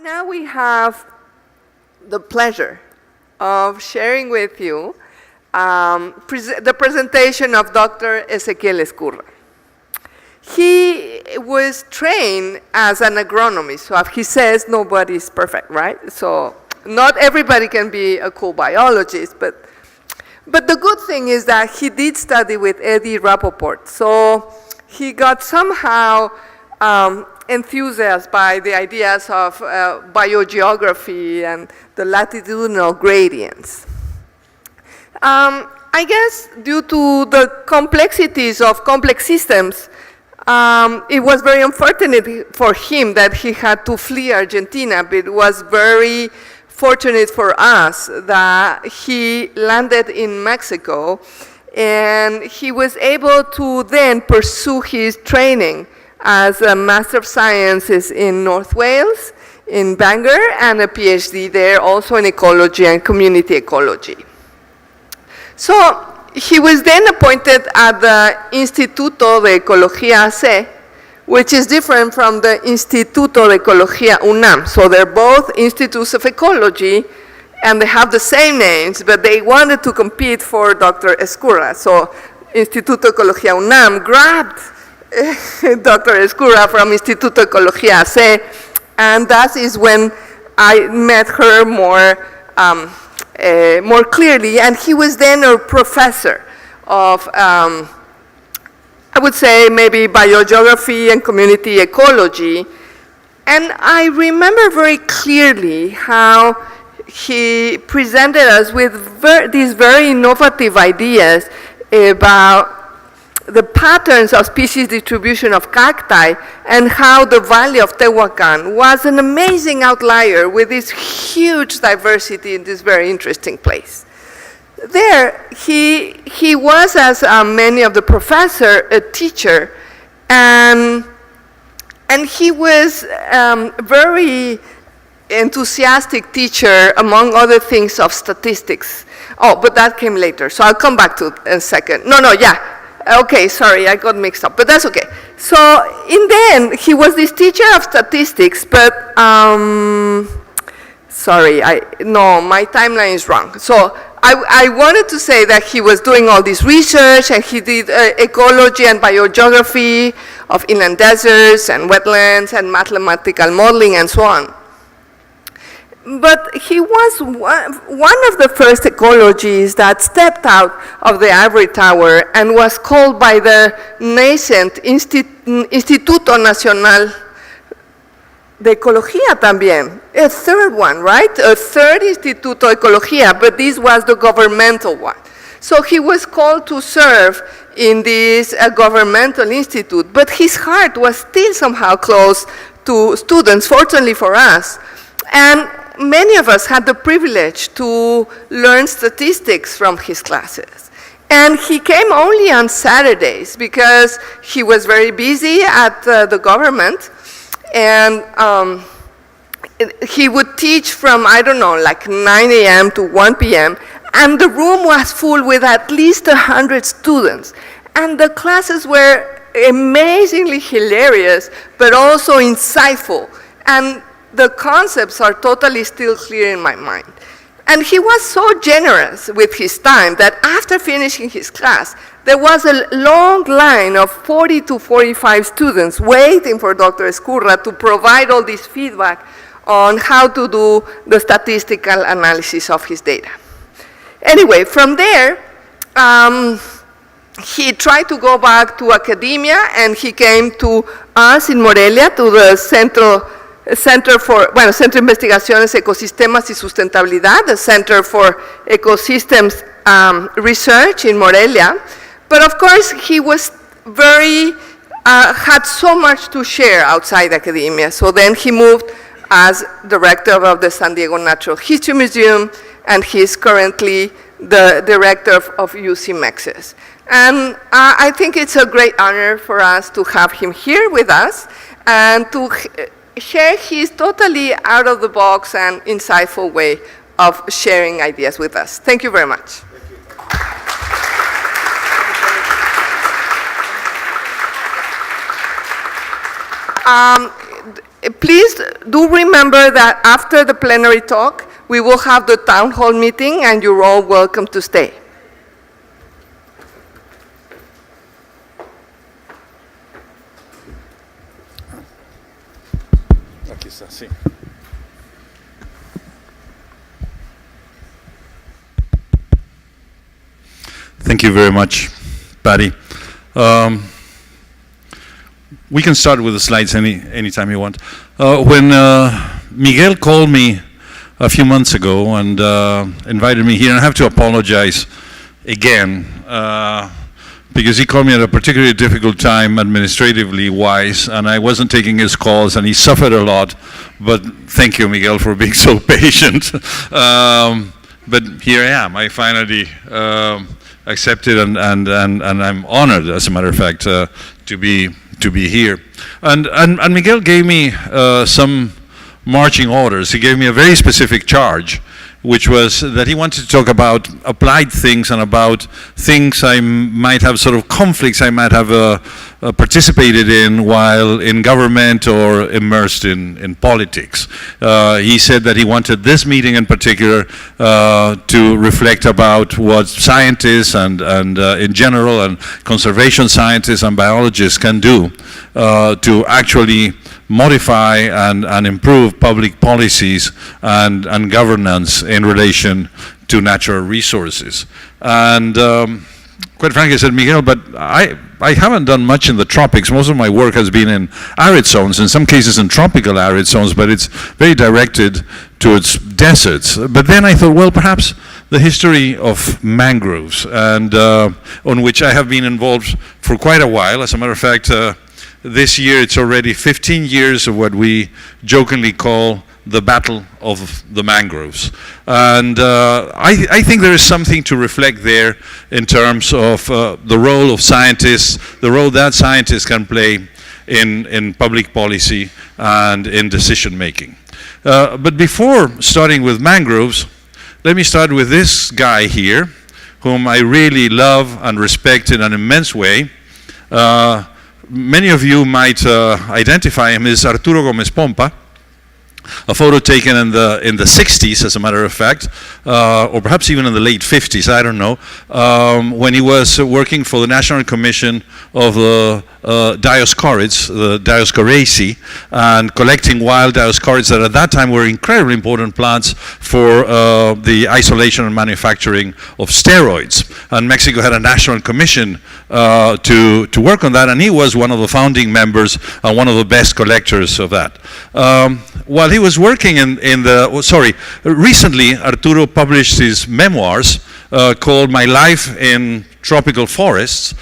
Now we have the pleasure of sharing with you the presentation of Dr. Exequiel Ezcurra. He was trained as an agronomist, so as he says, nobody's perfect, right? So not everybody can be a cool biologist, but the good thing is that he did study with Eddie Rappaport, so he got somehow enthusiastic by the ideas of biogeography and the latitudinal gradients. I guess due to the complexities of complex systems, it was very unfortunate for him that he had to flee Argentina, but it was very fortunate for us that he landed in Mexico and he was able to then pursue his training as a Master of Sciences in North Wales, in Bangor, and a PhD there also in ecology and community ecology. So he was then appointed at the Instituto de Ecología AC, which is different from the Instituto de Ecología UNAM. So they're both institutes of ecology, and they have the same names, but they wanted to compete for Dr. Ezcurra. So Instituto de Ecología UNAM grabbed Dr. Ezcurra from Instituto de Ecología AC, and that is when I met her more clearly, and he was then a professor of, I would say maybe biogeography and community ecology, and I remember very clearly how he presented us with these very innovative ideas about the patterns of species distribution of cacti and how the Valley of Tehuacan was an amazing outlier with this huge diversity in this very interesting place. There, he was, as many of the professors, a teacher, and he was very enthusiastic teacher, among other things, of statistics. Oh, but that came later, so I'll come back to it in a second. Okay, sorry, I got mixed up, but that's okay. So in the end, he was this teacher of statistics, but sorry, my timeline is wrong. So I wanted to say that he was doing all this research, and he did ecology and biogeography of inland deserts and wetlands and mathematical modeling and so on. But he was one of the first ecologists that stepped out of the ivory tower and was called by the nascent Instituto Nacional de Ecología también, a third one, right? A third Instituto de Ecología, but this was the governmental one. So he was called to serve in this governmental institute, but his heart was still somehow close to students, fortunately for us. And many of us had the privilege to learn statistics from his classes. And he came only on Saturdays because he was very busy at the government. And he would teach from, I don't know, like 9 a.m. to 1 p.m. And the room was full with at least 100 students. And the classes were amazingly hilarious, but also insightful. And the concepts are totally still clear in my mind. And he was so generous with his time that after finishing his class, there was a long line of 40 to 45 students waiting for Dr. Ezcurra to provide all this feedback on how to do the statistical analysis of his data. Anyway, from there, he tried to go back to academia, and he came to us in Morelia, to the Centro de Investigaciones, Ecosistemas y Sustentabilidad, the Center for Ecosystems Research in Morelia. But of course, he was had so much to share outside academia. So then he moved as director of the San Diego Natural History Museum, and he's currently the director of UC Mexes. And I think it's a great honor for us to have him here with us and to share his totally out-of-the-box and insightful way of sharing ideas with us. Thank you very much. Thank you. Please do remember that after the plenary talk, we will have the town hall meeting, and you're all welcome to stay. Aquí está, sí. Thank you very much, Patty. We can start with the slides anytime you want. When Miguel called me a few months ago and invited me here, and I have to apologize again, because he called me at a particularly difficult time administratively wise, and I wasn't taking his calls, and he suffered a lot. But thank you, Miguel, for being so patient. But here I am. I finally accepted, and I'm honored, as a matter of fact, to be here. And Miguel gave me some marching orders. He gave me a very specific charge, which was that he wanted to talk about applied things and about things I might have, sort of conflicts I might have participated in while in government or immersed in politics. He said that he wanted this meeting in particular to reflect about what scientists and in general, and conservation scientists and biologists can do to actually modify and improve public policies and governance in relation to natural resources. And quite frankly, I said, Miguel, but I haven't done much in the tropics. Most of my work has been in arid zones, in some cases in tropical arid zones, but it's very directed towards deserts. But then I thought, well, perhaps the history of mangroves, and on which I have been involved for quite a while. As a matter of fact, this year it's already 15 years of what we jokingly call the battle of the mangroves. And I think there is something to reflect there in terms of the role of scientists, the role that scientists can play in public policy and in decision making. But before starting with mangroves, let me start with this guy here, whom I really love and respect in an immense way. Many of you might identify him as Arturo Gomes Pompe, a photo taken in the 60s, as a matter of fact, or perhaps even in the late 50s, I don't know, when he was working for the National Commission of the Dioscorids, the Dioscoraceae, and collecting wild Dioscorids that at that time were incredibly important plants for the isolation and manufacturing of steroids. And Mexico had a national commission to work on that, and he was one of the founding members and one of the best collectors of that. While he was working recently Arturo published his memoirs called My Life in Tropical Forests,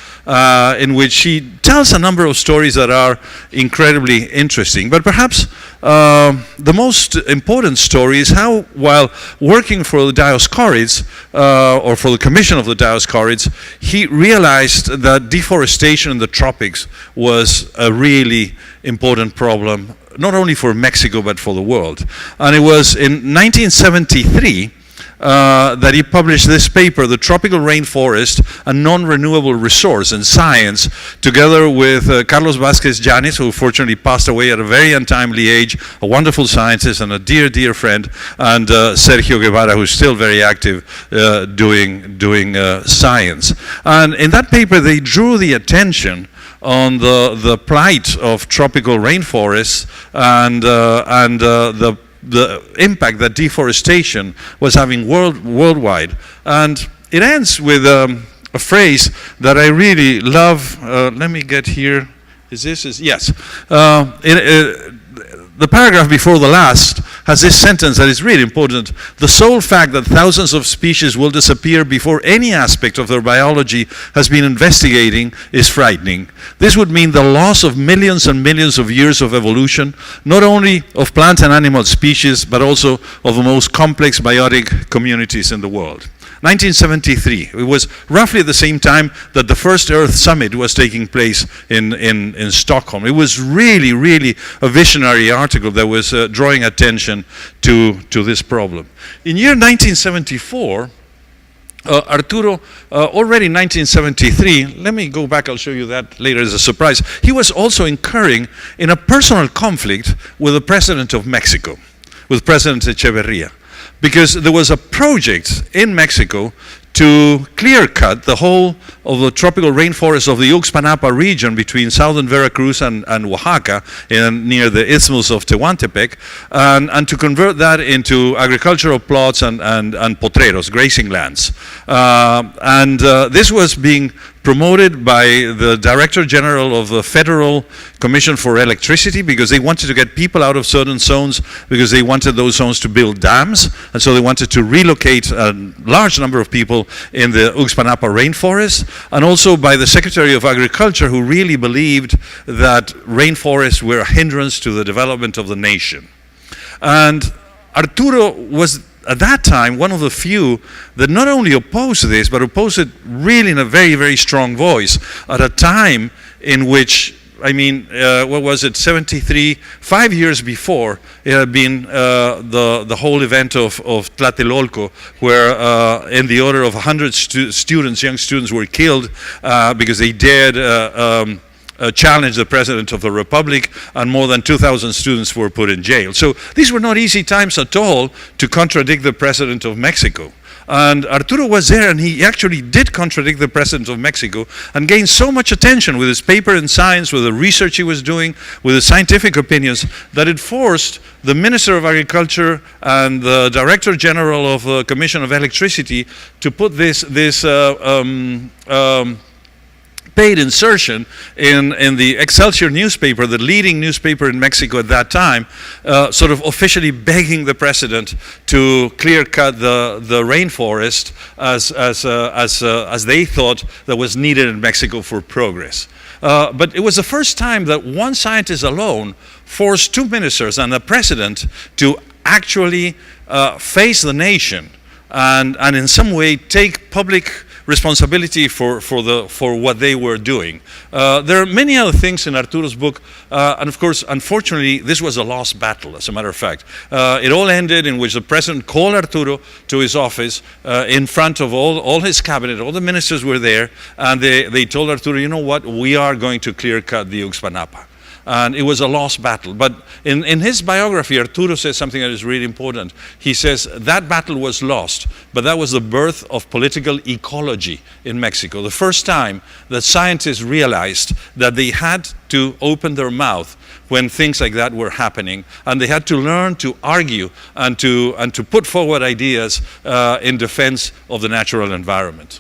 in which he tells a number of stories that are incredibly interesting. But perhaps the most important story is how, while working for the Dioscorids, or for the Commission of the Dioscorids, he realized that deforestation in the tropics was a really important problem, not only for Mexico but for the world. And it was in 1973 that he published this paper, The Tropical Rainforest, a Non-Renewable Resource in Science, together with Carlos Vázquez Llanes, who fortunately passed away at a very untimely age, a wonderful scientist and a dear, dear friend, and Sergio Guevara, who's still very active doing science. And in that paper, they drew the attention on the plight of tropical rainforests and the impact that deforestation was having worldwide. And it ends with a phrase that I really love. Let me get here. Yes. The paragraph before the last has this sentence that is really important. The sole fact that thousands of species will disappear before any aspect of their biology has been investigating is frightening. This would mean the loss of millions and millions of years of evolution, not only of plant and animal species, but also of the most complex biotic communities in the world. 1973, it was roughly at the same time that the first Earth Summit was taking place in Stockholm. It was really, really a visionary article that was drawing attention to this problem. In year 1974, Arturo, already in 1973, let me go back, I'll show you that later as a surprise, he was also incurring in a personal conflict with the president of Mexico, with President Echeverria, because there was a project in Mexico to clear cut the whole of the tropical rainforest of the Uxpanapa region between southern Veracruz and Oaxaca, near the isthmus of Tehuantepec, and to convert that into agricultural plots and potreros, grazing lands. This was being promoted by the Director General of the Federal Commission for Electricity, because they wanted to get people out of certain zones, because they wanted those zones to build dams, and so they wanted to relocate a large number of people in the Uxpanapa rainforest, and also by the Secretary of Agriculture, who really believed that rainforests were a hindrance to the development of the nation. And Arturo was at that time one of the few that not only opposed this, but opposed it really in a very, very strong voice at a time in which, I mean, what was it, 73, 5 years before, it had been the whole event of Tlatelolco, where in the order of 100 students, young students, were killed because they dared challenged the President of the Republic, and more than 2,000 students were put in jail. So these were not easy times at all to contradict the President of Mexico. And Arturo was there, and he actually did contradict the President of Mexico and gained so much attention with his paper in science, with the research he was doing, with his scientific opinions, that it forced the Minister of Agriculture and the Director General of the Commission of Electricity to put this paid insertion in the Excelsior newspaper, the leading newspaper in Mexico at that time, sort of officially begging the president to clear cut the rainforest as they thought that was needed in Mexico for progress. But it was the first time that one scientist alone forced two ministers and the president to actually face the nation and in some way take public responsibility for what they were doing. There are many other things in Arturo's book, and of course, unfortunately, this was a lost battle, as a matter of fact. It all ended in which the president called Arturo to his office in front of all his cabinet, all the ministers were there, and they told Arturo, you know what, we are going to clear cut the Uxpanapa. And it was a lost battle. But in his biography, Arturo says something that is really important. He says that battle was lost, but that was the birth of political ecology in Mexico. The first time that scientists realized that they had to open their mouth when things like that were happening, and they had to learn to argue and to put forward ideas in defense of the natural environment.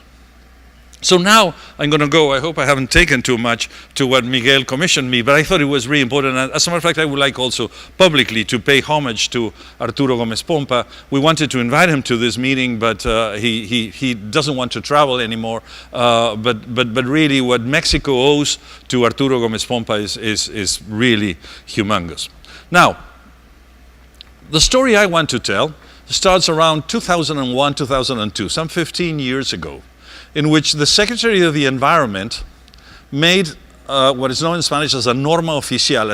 So now I'm going to go, I hope I haven't taken too much to what Miguel commissioned me, but I thought it was really important. And as a matter of fact, I would like also publicly to pay homage to Arturo Gomes Pompe. We wanted to invite him to this meeting, but he doesn't want to travel anymore. But really what Mexico owes to Arturo Gomes Pompe is really humongous. Now, the story I want to tell starts around 2001, 2002, some 15 years ago, in which the Secretary of the Environment made what is known in Spanish as a norma oficial,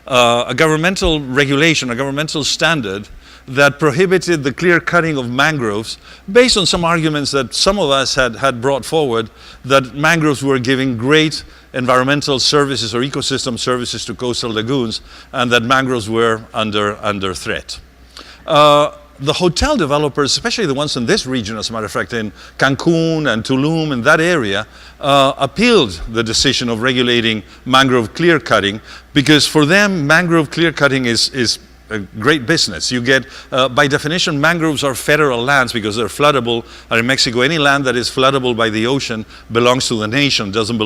a governmental regulation, a governmental standard that prohibited the clear cutting of mangroves based on some arguments that some of us had brought forward, that mangroves were giving great environmental services or ecosystem services to coastal lagoons, and that mangroves were under threat. The hotel developers, especially the ones in this region, as a matter of fact, in Cancun and Tulum and that area, appealed the decision of regulating mangrove clear cutting, because for them, mangrove clear cutting is a great business. You get, by definition, mangroves are federal lands because they're floodable. And in Mexico, any land that is floodable by the ocean belongs to the nation, doesn't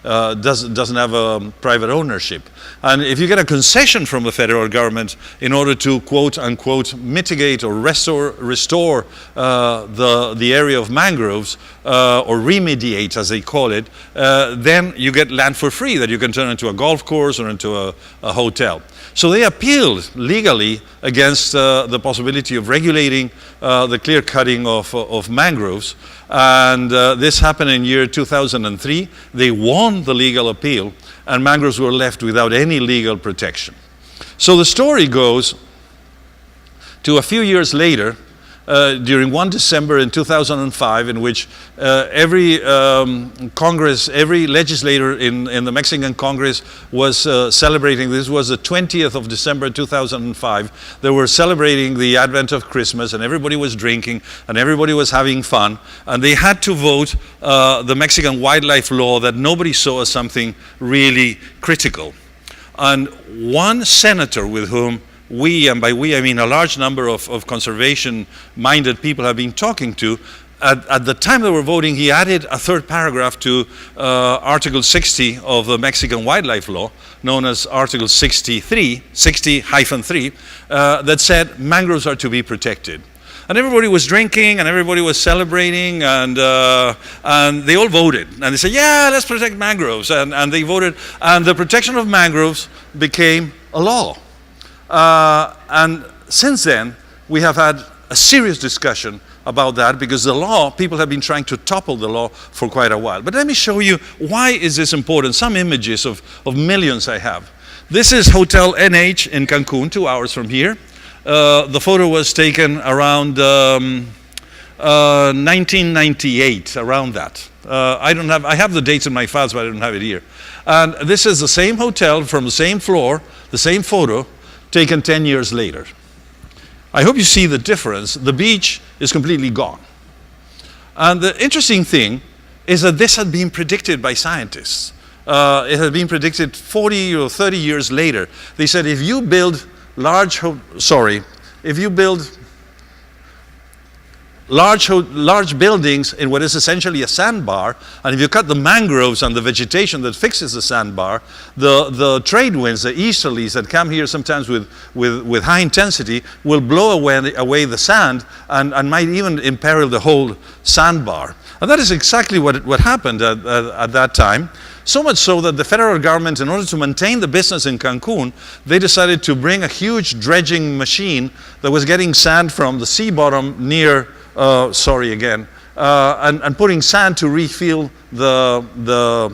have private ownership. And if you get a concession from the federal government in order to, quote unquote, mitigate or restore the area of mangroves, or remediate, as they call it, then you get land for free that you can turn into a golf course or into a hotel. So they appealed legally against the possibility of regulating the clear cutting of mangroves. And this happened in year 2003. They won the legal appeal, and mangroves were left without any legal protection. So the story goes to a few years later, during one December in 2005, in which every Congress, every legislator in the Mexican Congress was celebrating. This was the 20th of December 2005. They were celebrating the advent of Christmas, and everybody was drinking, and everybody was having fun, and they had to vote the Mexican wildlife law that nobody saw as something really critical. And one senator with whom we, and by we I mean a large number of conservation-minded people have been talking to, at the time they were voting, he added a third paragraph to Article 60 of the Mexican wildlife law, known as Article 60-3, that said mangroves are to be protected. And everybody was drinking, and everybody was celebrating, and they all voted. And they said, yeah, let's protect mangroves. And they voted, and the protection of mangroves became a law. And since then, we have had a serious discussion about that, because the law, people have been trying to topple the law for quite a while. But let me show you why is this important. Some images of millions I have. This is Hotel NH in Cancun, 2 hours from here. The photo was taken around 1998, around that. I have the dates in my files, but I don't have it here. And this is the same hotel from the same floor, the same photo, taken 10 years later. I hope you see the difference. The beach is completely gone. And the interesting thing is that this had been predicted by scientists. It had been predicted 40 or 30 years later. They said if you build large buildings in what is essentially a sandbar, and if you cut the mangroves and the vegetation that fixes the sandbar, the trade winds, the easterlies that come here sometimes with high intensity, will blow away the sand and might even imperil the whole sandbar. And that is exactly what happened at that time. So much so that the federal government, in order to maintain the business in Cancun, they decided to bring a huge dredging machine that was getting sand from the sea bottom near, and putting sand to refill the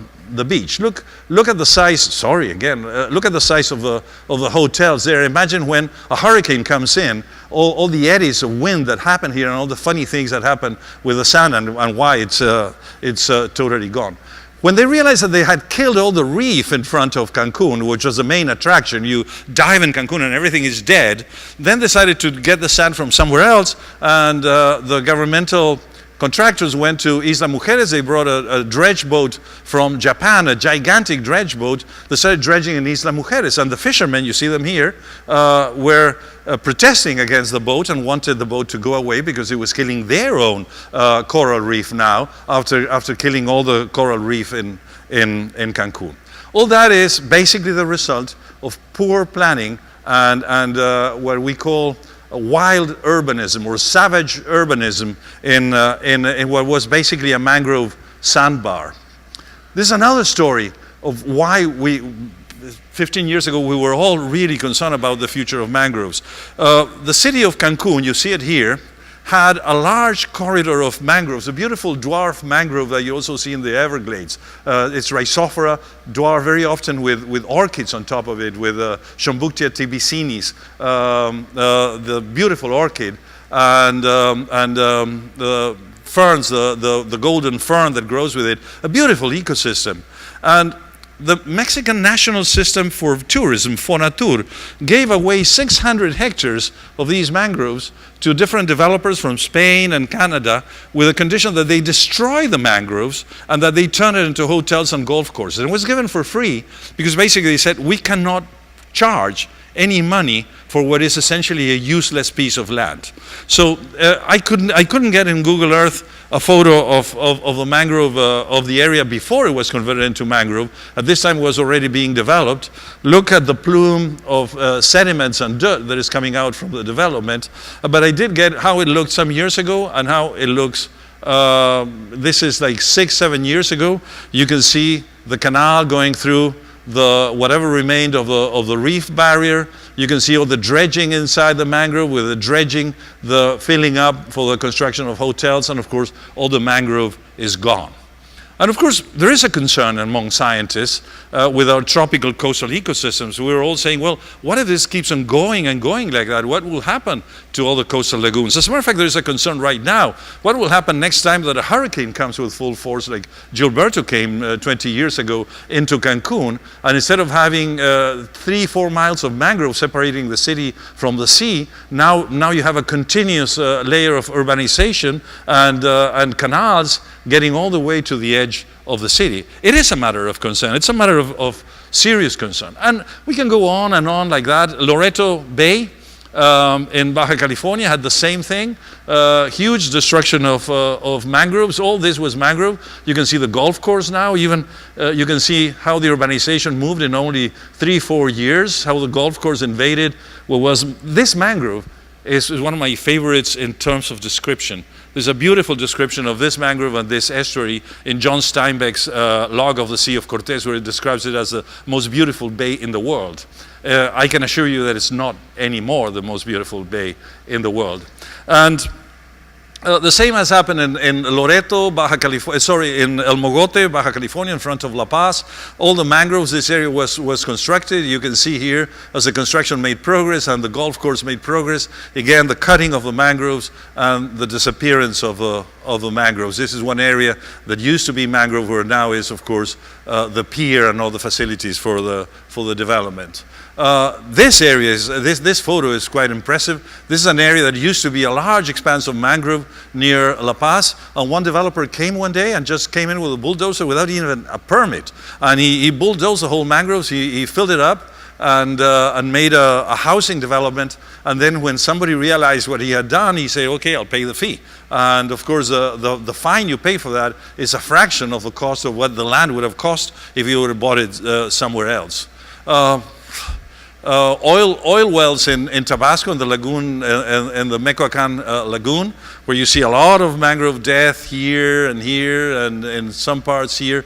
beach. Look at the size, look at the size of the hotels there. Imagine when a hurricane comes in, all the eddies of wind that happen here and all the funny things that happen with the sand and why it's totally gone. When they realized that they had killed all the reef in front of Cancun, which was the main attraction, you dive in Cancun and everything is dead, then decided to get the sand from somewhere else, and the governmental contractors went to Isla Mujeres. They brought a dredge boat from Japan, a gigantic dredge boat that started dredging in Isla Mujeres. And the fishermen, you see them here, were protesting against the boat and wanted the boat to go away because it was killing their own coral reef now after killing all the coral reef in Cancun. All that is basically the result of poor planning and what we call wild urbanism or savage urbanism in what was basically a mangrove sandbar. This is another story of why 15 years ago we were all really concerned about the future of mangroves. The city of Cancun, you see it here, had a large corridor of mangroves, a beautiful dwarf mangrove that you also see in the Everglades. It's Rhizophora, dwarf, very often with orchids on top of it, with Schomburgkia tibicinis, the beautiful orchid, and the ferns, the golden fern that grows with it, a beautiful ecosystem. And the Mexican National System for Tourism, Fonatur, gave away 600 hectares of these mangroves to different developers from Spain and Canada with the condition that they destroy the mangroves and that they turn it into hotels and golf courses. And it was given for free because basically they said, we cannot charge any money for what is essentially a useless piece of land. So I couldn't get in Google Earth a photo of the mangrove of the area before it was converted into mangrove. At this time it was already being developed. Look at the plume of sediments and dirt that is coming out from the development. But I did get how it looked some years ago and how it looks. This is like 6-7 years ago. You can see the canal going through the whatever remained of the reef barrier. You can see all the dredging inside the mangrove, with the dredging, the filling up for the construction of hotels, and of course all the mangrove is gone. And of course there is a concern among scientists with our tropical coastal ecosystems. We were all saying, well, what if this keeps on going and going like that? What will happen to all the coastal lagoons? As a matter of fact, there's a concern right now. What will happen next time that a hurricane comes with full force, like Gilberto came 20 years ago into Cancun, and instead of having 3-4 miles of mangrove separating the city from the sea, now you have a continuous layer of urbanization and canals getting all the way to the edge of the city. It is a matter of concern. It's a matter of serious concern. And we can go on and on like that. Loreto Bay in Baja California had the same thing. Huge destruction of mangroves. All this was mangrove. You can see the golf course now. Even you can see how the urbanization moved in only 3-4 years, how the golf course invaded what was this mangrove. Is one of my favorites in terms of description. There's a beautiful description of this mangrove and this estuary in John Steinbeck's Log of the Sea of Cortez, where it describes it as the most beautiful bay in the world. I can assure you that it's not anymore the most beautiful bay in the world. And the same has happened in Loreto, Baja California, in El Mogote, Baja California, in front of La Paz. All the mangroves, this area was constructed. You can see here, as the construction made progress and the golf course made progress, again, the cutting of the mangroves and the disappearance of the mangroves. This is one area that used to be mangrove, where now is, of course, the pier and all the facilities for the development. This area, this photo is quite impressive. This is an area that used to be a large expanse of mangrove near La Paz, and one developer came one day and just came in with a bulldozer without even a permit, and he bulldozed the whole mangroves. He filled it up and made a housing development, and then when somebody realized what he had done, he said, okay, I'll pay the fee. And of course the fine you pay for that is a fraction of the cost of what the land would have cost if you would have bought it somewhere else. Oil wells in Tabasco, in the lagoon, in the Mecoacan lagoon, where you see a lot of mangrove death here and in some parts here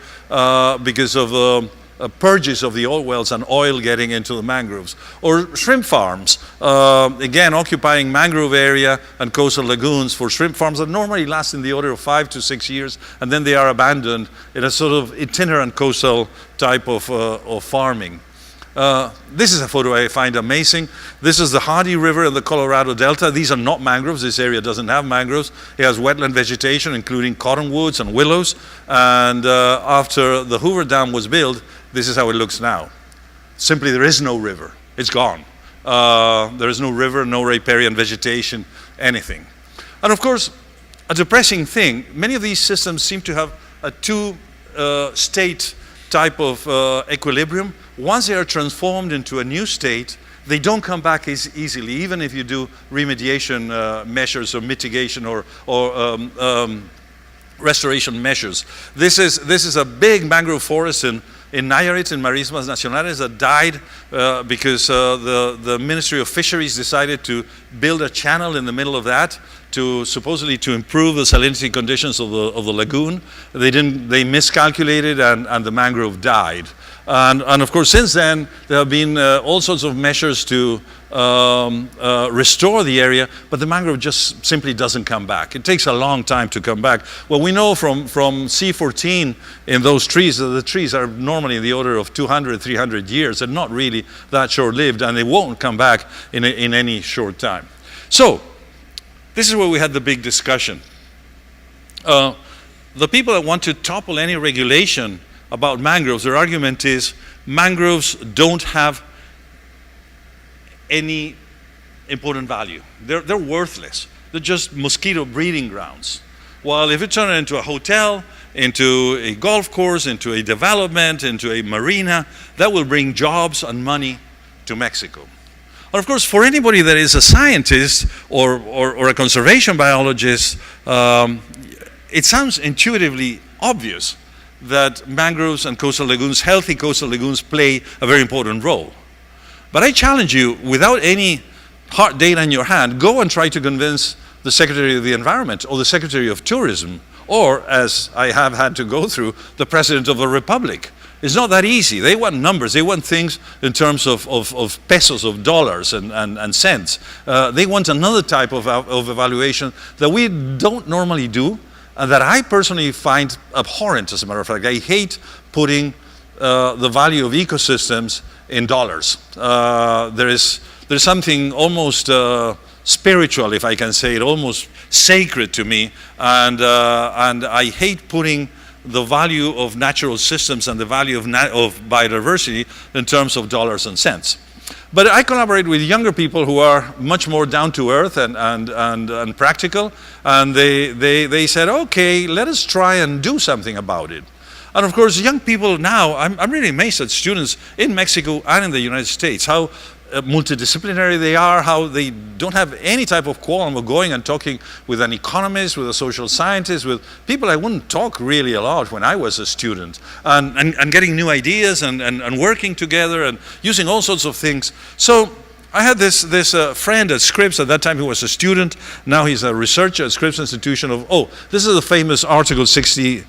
because of purges of the oil wells and oil getting into the mangroves. Or shrimp farms, again occupying mangrove area and coastal lagoons for shrimp farms that normally last in the order of 5 to 6 years, and then they are abandoned in a sort of itinerant coastal type of farming. This is a photo I find amazing. This is the Hardy River in the Colorado Delta. These are not mangroves. This area doesn't have mangroves. It has wetland vegetation, including cottonwoods and willows. And after the Hoover Dam was built, this is how it looks now. Simply, there is no river. It's gone. There is no river, no riparian vegetation, anything. And of course, a depressing thing, many of these systems seem to have a two-state type of equilibrium. Once they are transformed into a new state, they don't come back as easily, even if you do remediation measures or mitigation or restoration measures. This is a big mangrove forest in Nayarit, in Marismas Nacionales, that died because the Ministry of Fisheries decided to build a channel in the middle of that supposedly to improve the salinity conditions of the lagoon. They miscalculated, and the mangrove died. And of course, since then, there have been all sorts of measures to restore the area, but the mangrove just simply doesn't come back. It takes a long time to come back. Well, we know from C14 in those trees that the trees are normally in the order of 200, 300 years, and not really that short-lived, and they won't come back in any short time. So, this is where we had the big discussion. The people that want to topple any regulation about mangroves, their argument is mangroves don't have any important value. They're worthless. They're just mosquito breeding grounds. While if you turn it into a hotel, into a golf course, into a development, into a marina, that will bring jobs and money to Mexico. And of course, for anybody that is a scientist or a conservation biologist, it sounds intuitively obvious that mangroves and coastal lagoons, healthy coastal lagoons, play a very important role. But I challenge you, without any hard data in your hand, go and try to convince the Secretary of the Environment or the Secretary of Tourism, or, as I have had to go through, the President of the Republic. It's not that easy. They want numbers. They want things in terms of pesos, of dollars and cents. They want another type of evaluation that we don't normally do, and that I personally find abhorrent, as a matter of fact. I hate putting the value of ecosystems in dollars. There's something almost spiritual, if I can say it, almost sacred to me, and I hate putting the value of natural systems and the value of biodiversity in terms of dollars and cents. But I collaborate with younger people who are much more down to earth and practical, and they said, okay, let us try and do something about it. And of course, young people now, I'm really amazed at students in Mexico and in the United States, how multidisciplinary they are, how they don't have any type of qualm of going and talking with an economist, with a social scientist, with people I wouldn't talk really a lot when I was a student, and getting new ideas and working together and using all sorts of things. So I had this friend at Scripps. At that time he was a student. Now he's a researcher at Scripps Institution this is the famous Article 60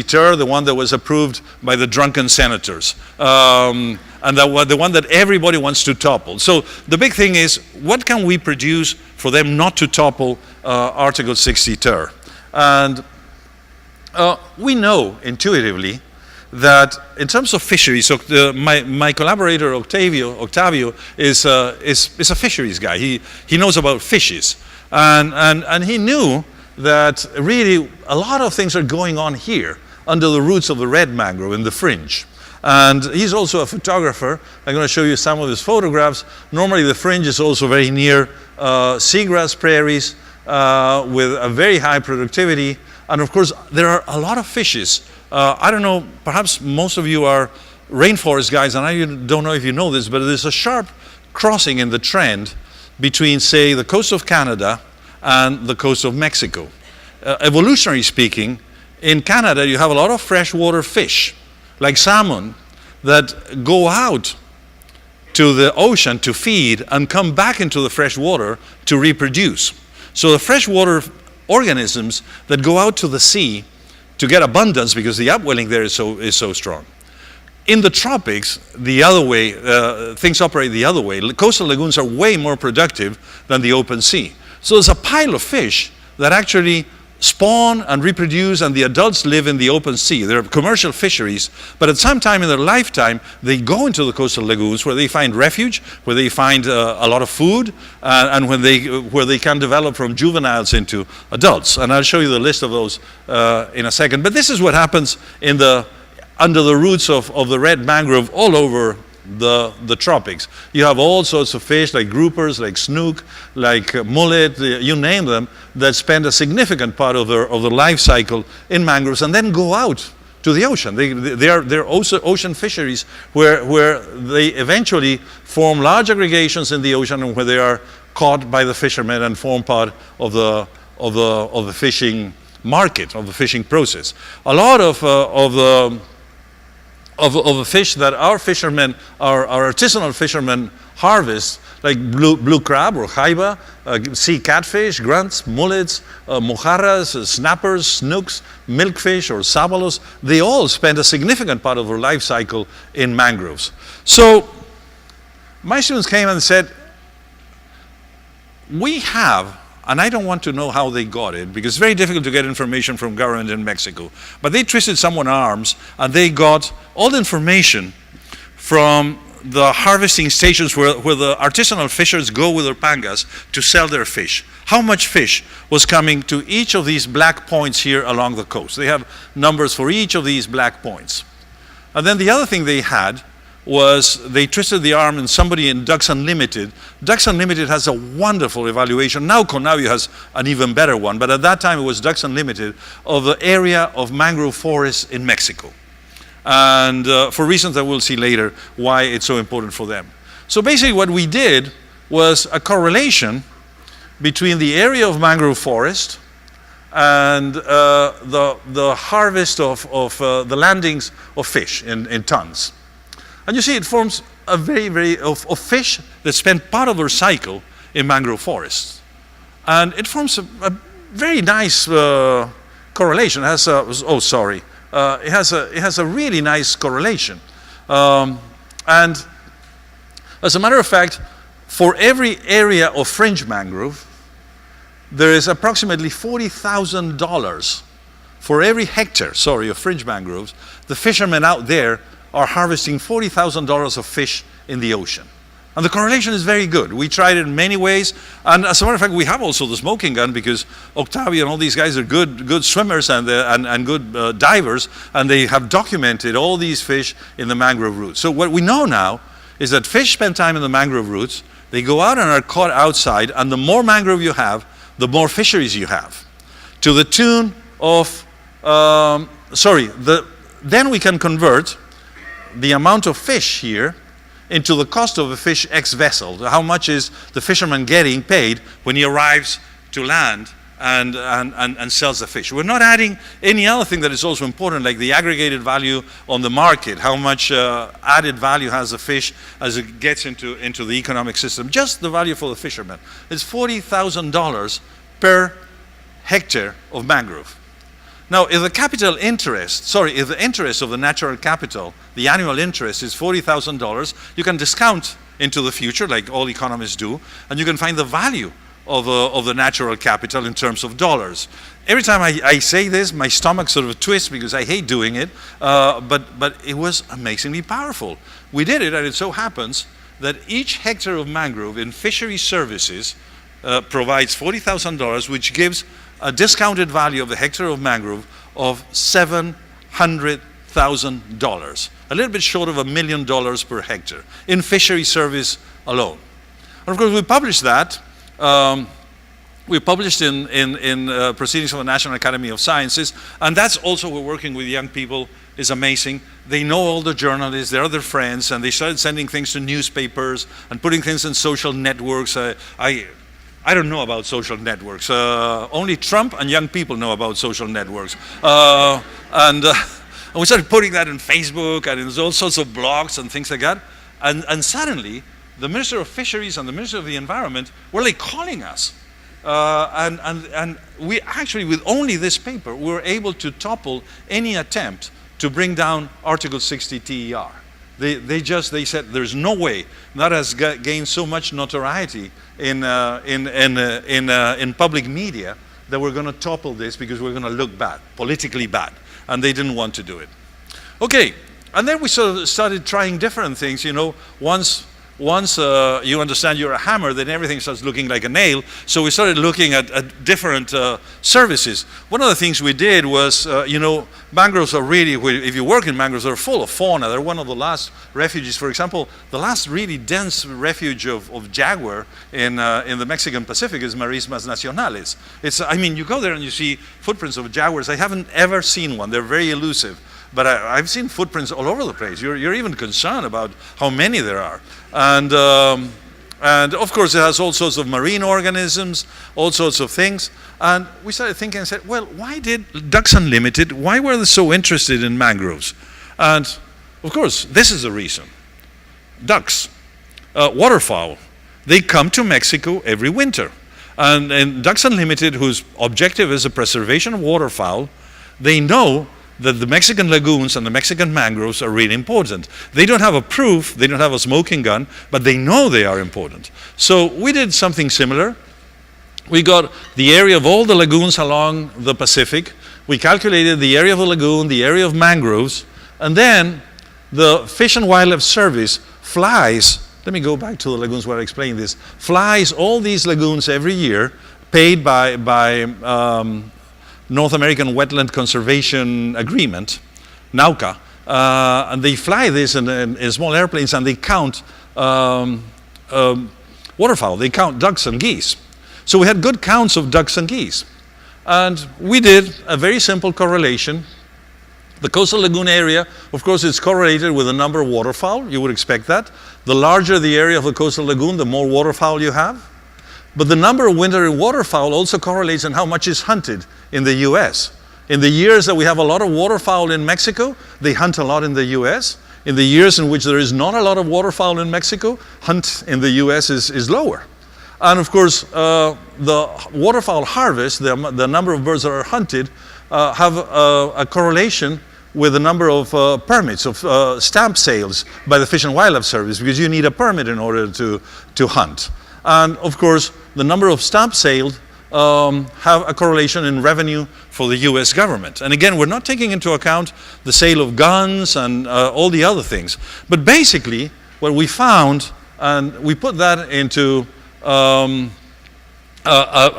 ter, the one that was approved by the drunken senators. And the one that everybody wants to topple. So the big thing is, what can we produce for them not to topple Article 60 ter? And we know intuitively that in terms of fisheries, so my collaborator Octavio is a fisheries guy. He knows about fishes, and he knew that really a lot of things are going on here under the roots of the red mangrove in the fringe. And he's also a photographer. I'm going to show you some of his photographs. Normally the fringe is also very near seagrass prairies with a very high productivity. And of course, there are a lot of fishes. I don't know, perhaps most of you are rainforest guys, and I don't know if you know this, but there's a sharp crossing in the trend between, say, the coast of Canada and the coast of Mexico. Evolutionary speaking, in Canada you have a lot of freshwater fish, like salmon, that go out to the ocean to feed and come back into the fresh water to reproduce. So the freshwater organisms that go out to the sea to get abundance, because the upwelling there is so strong. In the tropics, the other way, things operate the other way. Coastal lagoons are way more productive than the open sea. So there's a pile of fish that actually spawn and reproduce, and the adults live in the open sea. They're commercial fisheries, but at some time in their lifetime, they go into the coastal lagoons where they find refuge, where they find a lot of food, and where they can develop from juveniles into adults. And I'll show you the list of those in a second. But this is what happens under the roots of the red mangrove all over the tropics. You have all sorts of fish like groupers, like snook, like mullet, you name them, that spend a significant part of their life cycle in mangroves and then go out to the ocean. They're also ocean fisheries where they eventually form large aggregations in the ocean, and where they are caught by the fishermen and form part of the fishing market, of the fishing process. A lot of the fish that our fishermen, our artisanal fishermen harvest, like blue crab or jaiba, sea catfish, grunts, mullets, mojarras, snappers, snooks, milkfish or sabalos, they all spend a significant part of their life cycle in mangroves. So my students came and said, we have, and I don't want to know how they got it, because it's very difficult to get information from government in Mexico, but they twisted someone's arms and they got all the information from the harvesting stations where the artisanal fishers go with their pangas to sell their fish. How much fish was coming to each of these black points here along the coast. They have numbers for each of these black points. And then the other thing they had was they twisted the arm in somebody in Ducks Unlimited. Ducks Unlimited has a wonderful evaluation. Now Conavio has an even better one, but at that time it was Ducks Unlimited, of the area of mangrove forests in Mexico. And for reasons that we'll see later why it's so important for them. So basically what we did was a correlation between the area of mangrove forest and the harvest of the landings of fish in tons. And you see, it forms a of fish that spend part of their cycle in mangrove forests. And it forms a very nice correlation. It has it has a really nice correlation. And as a matter of fact, for every area of fringe mangrove, there is approximately $40,000 for every hectare, of fringe mangroves. The fishermen out there are harvesting $40,000 of fish in the ocean. And the correlation is very good. We tried it in many ways. And as a matter of fact, we have also the smoking gun because Octavio and all these guys are good swimmers and good divers. And they have documented all these fish in the mangrove roots. So what we know now is that fish spend time in the mangrove roots. They go out and are caught outside. And the more mangrove you have, the more fisheries you have. To the tune of, then we can convert the amount of fish here into the cost of a fish X vessel. How much is the fisherman getting paid when he arrives to land and sells the fish? We're not adding any other thing that is also important, like the aggregated value on the market, how much added value has the fish as it gets into the economic system. Just the value for the fisherman. It's $40,000 per hectare of mangrove. Now, if the interest of the natural capital, the annual interest is $40,000, you can discount into the future, like all economists do, and you can find the value of the natural capital in terms of dollars. Every time I say this, my stomach sort of twists because I hate doing it, but it was amazingly powerful. We did it, and it so happens that each hectare of mangrove in fishery services provides $40,000, which gives a discounted value of a hectare of mangrove of $700,000, a little bit short of $1 million per hectare in fishery service alone. And of course, we published that. We published in Proceedings of the National Academy of Sciences, and that's also, we're working with young people, is amazing. They know all the journalists, they're their friends, and they started sending things to newspapers and putting things in social networks. I don't know about social networks. Only Trump and young people know about social networks. And we started putting that in Facebook and in all sorts of blogs and things like that. And suddenly, the Minister of Fisheries and the Minister of the Environment were like calling us. And we actually, with only this paper, we were able to topple any attempt to bring down Article 60 TER. They said there's no way that has gained so much notoriety in public media that we're going to topple this because we're going to look bad, politically bad, and they didn't want to do it. Okay, and then we sort of started trying different things. You know, once you understand you're a hammer, then everything starts looking like a nail. So we started looking at different services. One of the things we did was, mangroves are really, if you work in mangroves, they're full of fauna. They're one of the last refuges. For example, the last really dense refuge of jaguar in the Mexican Pacific is Marismas Nacionales. You go there and you see footprints of jaguars. I haven't ever seen one. They're very elusive. But I've seen footprints all over the place. You're even concerned about how many there are. And of course, it has all sorts of marine organisms, all sorts of things. And we started thinking and said, well, why did Ducks Unlimited, why were they so interested in mangroves? And of course, this is the reason. Ducks, waterfowl, they come to Mexico every winter. And Ducks Unlimited, whose objective is the preservation of waterfowl, they know that the Mexican lagoons and the Mexican mangroves are really important. They don't have a proof, they don't have a smoking gun, but they know they are important. So we did something similar. We got the area of all the lagoons along the Pacific. We calculated the area of the lagoon, the area of mangroves, and then the Fish and Wildlife Service flies, let me go back to the lagoons where I explained this, flies all these lagoons every year, paid by North American Wetland Conservation Agreement, NAUCA, and they fly this in small airplanes and they count waterfowl, they count ducks and geese. So we had good counts of ducks and geese. And we did a very simple correlation. The coastal lagoon area, of course, is correlated with the number of waterfowl. You would expect that. The larger the area of the coastal lagoon, the more waterfowl you have. But the number of wintering waterfowl also correlates on how much is hunted in the U.S. In the years that we have a lot of waterfowl in Mexico, they hunt a lot in the U.S. In the years in which there is not a lot of waterfowl in Mexico, hunt in the U.S. is lower. And of course, the waterfowl harvest, the number of birds that are hunted, have a correlation with the number of permits, of stamp sales by the Fish and Wildlife Service, because you need a permit in order to hunt. And of course, the number of stamp sales have a correlation in revenue for the US government. And again, we're not taking into account the sale of guns and all the other things. But basically, what we found, and we put that into a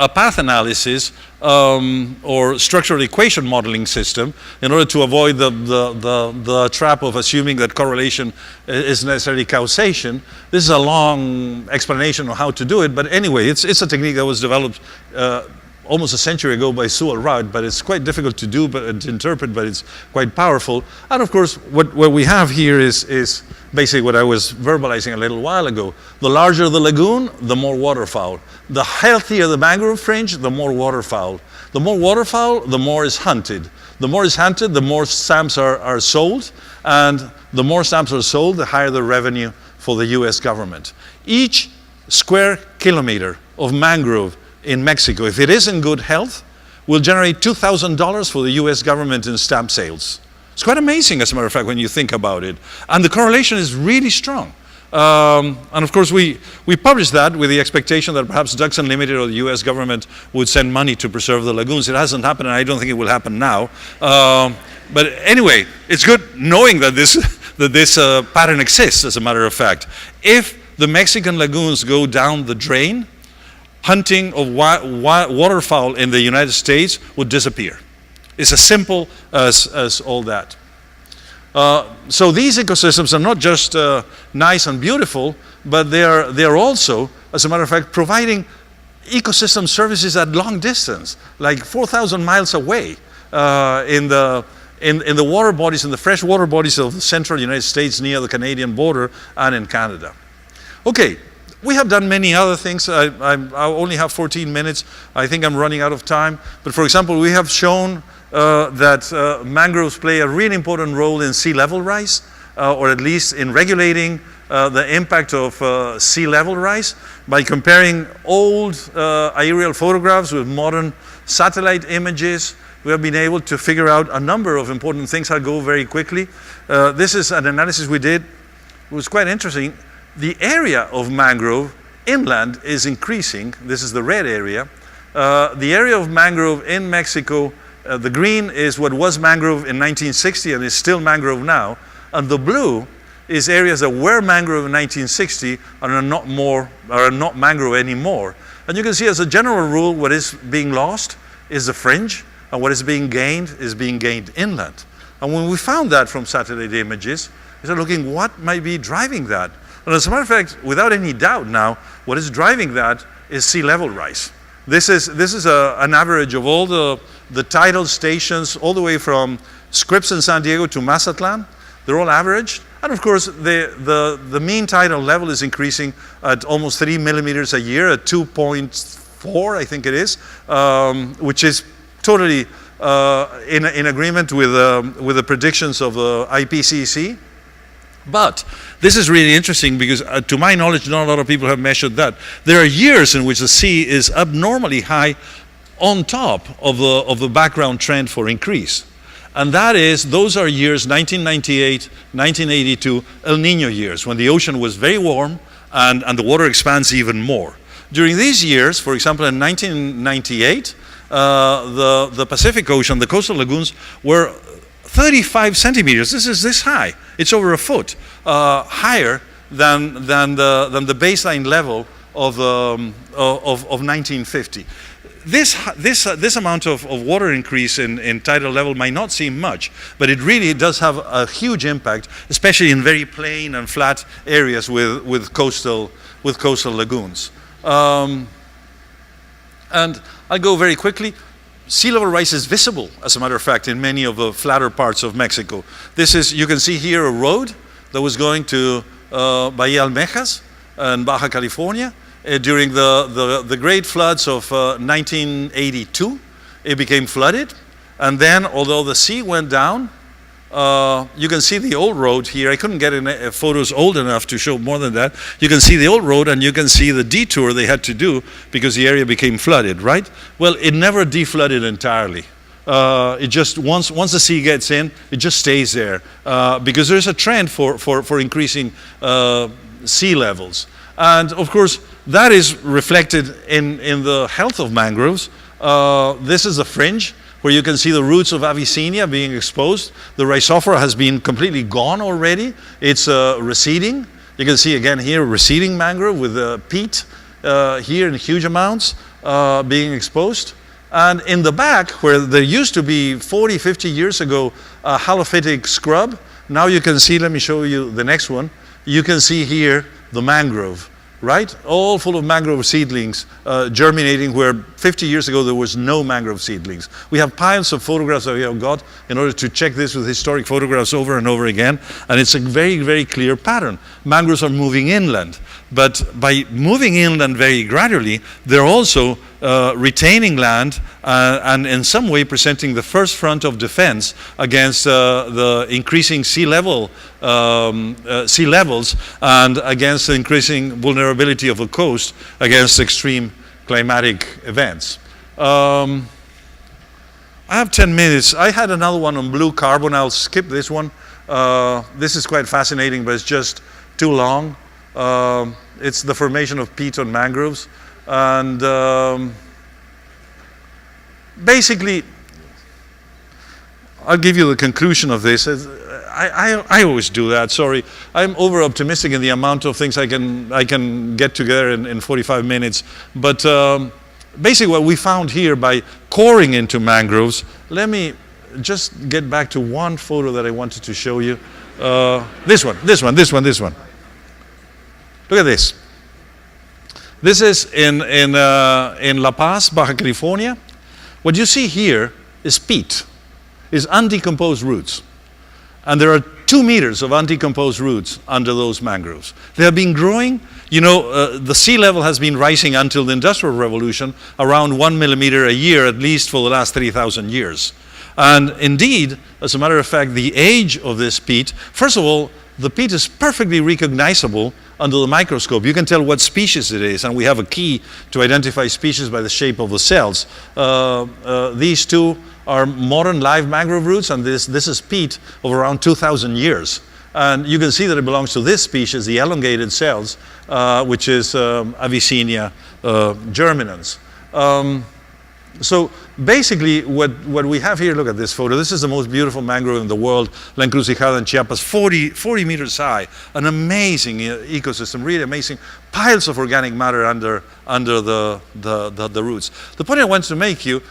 path analysis or structural equation modeling system in order to avoid the trap of assuming that correlation is necessarily causation. This is a long explanation of how to do it, but anyway, it's a technique that was developed almost a century ago by Sewell Rudd, but it's quite difficult to do, but to interpret, but it's quite powerful. And of course, what we have here is basically what I was verbalizing a little while ago. The larger the lagoon, the more waterfowl. The healthier the mangrove fringe, the more waterfowl. The more waterfowl, the more is hunted. The more is hunted, the more stamps are sold, and the more stamps are sold, the higher the revenue for the US government. Each square kilometer of mangrove in Mexico, if it is in good health, will generate $2,000 for the US government in stamp sales. It's quite amazing, as a matter of fact, when you think about it. And the correlation is really strong. And of course, we published that with the expectation that perhaps Ducks Unlimited or the US government would send money to preserve the lagoons. It hasn't happened, and I don't think it will happen now. But anyway, it's good knowing that this pattern exists, as a matter of fact. If the Mexican lagoons go down the drain, hunting of waterfowl in the United States would disappear. It's as simple as all that. So these ecosystems are not just nice and beautiful, but they are also, as a matter of fact, providing ecosystem services at long distance, like 4,000 miles away in the water bodies, in the fresh water bodies of the central United States near the Canadian border and in Canada. Okay. We have done many other things. I only have 14 minutes. I think I'm running out of time. But for example, we have shown that mangroves play a really important role in sea level rise, or at least in regulating the impact of sea level rise by comparing old aerial photographs with modern satellite images. We have been able to figure out a number of important things. I'll go very quickly. This is an analysis we did. It was quite interesting. The area of mangrove inland is increasing. This is the red area. The area of mangrove in Mexico, the green is what was mangrove in 1960 and is still mangrove now. And the blue is areas that were mangrove in 1960 and are not mangrove anymore. And you can see as a general rule, what is being lost is the fringe, and what is being gained inland. And when we found that from satellite images, we started looking what might be driving that. And as a matter of fact, without any doubt now, what is driving that is sea level rise. This is an average of all the tidal stations all the way from Scripps in San Diego to Mazatlan. They're all averaged. And of course, the mean tidal level is increasing at almost 3 millimeters a year, at 2.4, I think it is, which is totally in agreement with the predictions of the IPCC. But this is really interesting because, to my knowledge, not a lot of people have measured that. There are years in which the sea is abnormally high on top of the background trend for increase. And those are years 1998, 1982, El Nino years, when the ocean was very warm and the water expands even more. During these years, for example, in 1998, the Pacific Ocean, the coastal lagoons were 35 centimeters. This is this high. It's over a foot higher than the baseline level of 1950. This amount of water increase in tidal level might not seem much, but it really does have a huge impact, especially in very plain and flat areas with coastal lagoons. And I'll go very quickly. Sea level rise is visible, as a matter of fact, in many of the flatter parts of Mexico. You can see here a road that was going to Bahía Almejas in Baja California. During the great floods of 1982, it became flooded. And then, although the sea went down, you can see the old road here. I couldn't get photos old enough to show more than that. You can see the old road, and you can see the detour they had to do because the area became flooded, right? Well, it never deflooded entirely. It just, once the sea gets in, it just stays there because there's a trend for increasing sea levels. And of course, that is reflected in the health of mangroves. This is the fringe, where you can see the roots of Avicennia being exposed. The Rhizophora has been completely gone already. It's receding. You can see again here receding mangrove with peat here in huge amounts being exposed. And in the back, where there used to be 40, 50 years ago a halophytic scrub, now you can see, let me show you the next one, you can see here the mangrove, right? All full of mangrove seedlings germinating where 50 years ago there was no mangrove seedlings. We have piles of photographs that we have got in order to check this with historic photographs over and over again, and it's a very, very clear pattern. Mangroves are moving inland, but by moving inland very gradually, they're also retaining land and in some way presenting the first front of defense against the increasing sea levels and against the increasing vulnerability of the coast against extreme climatic events. I have 10 minutes. I had another one on blue carbon. I'll skip this one. This is quite fascinating, but it's just too long. It's the formation of peat on mangroves. And basically, I'll give you the conclusion of this. I always do that, sorry. I'm over optimistic in the amount of things I can get together in 45 minutes. But basically what we found here by coring into mangroves, let me just get back to one photo that I wanted to show you. This one. Look at this. This is in La Paz, Baja California. What you see here is peat, is undecomposed roots. And there are 2 meters of undecomposed roots under those mangroves. They have been growing, you know, the sea level has been rising until the Industrial Revolution, around 1 millimeter a year, at least for the last 3,000 years. And indeed, as a matter of fact, the age of this peat, first of all, the peat is perfectly recognizable under the microscope. You can tell what species it is, and we have a key to identify species by the shape of the cells. These two are modern live mangrove roots, and this is peat of around 2,000 years. And you can see that it belongs to this species, the elongated cells, which is Avicennia germinans. So basically what we have here, look at this photo. This is the most beautiful mangrove in the world, La Encrucijada in Chiapas, 40 meters high. An amazing ecosystem, really amazing. Piles of organic matter under the roots. The point I want to make here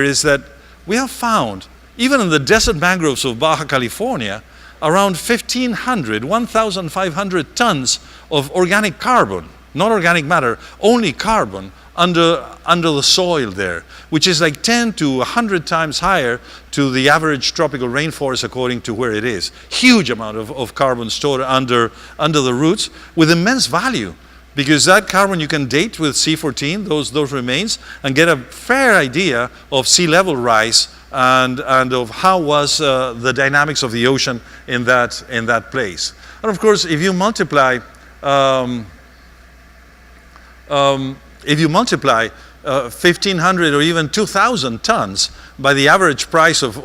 is that we have found, even in the desert mangroves of Baja California, around 1,500 tons of organic carbon, not organic matter, only carbon, under the soil there, which is like 10 to 100 times higher to the average tropical rainforest according to where it is. Huge amount of carbon stored under the roots with immense value, because that carbon you can date with C14, those remains, and get a fair idea of sea level rise and of how was the dynamics of the ocean in that place. And of course, if you multiply 1,500 or even 2,000 tons by the average price of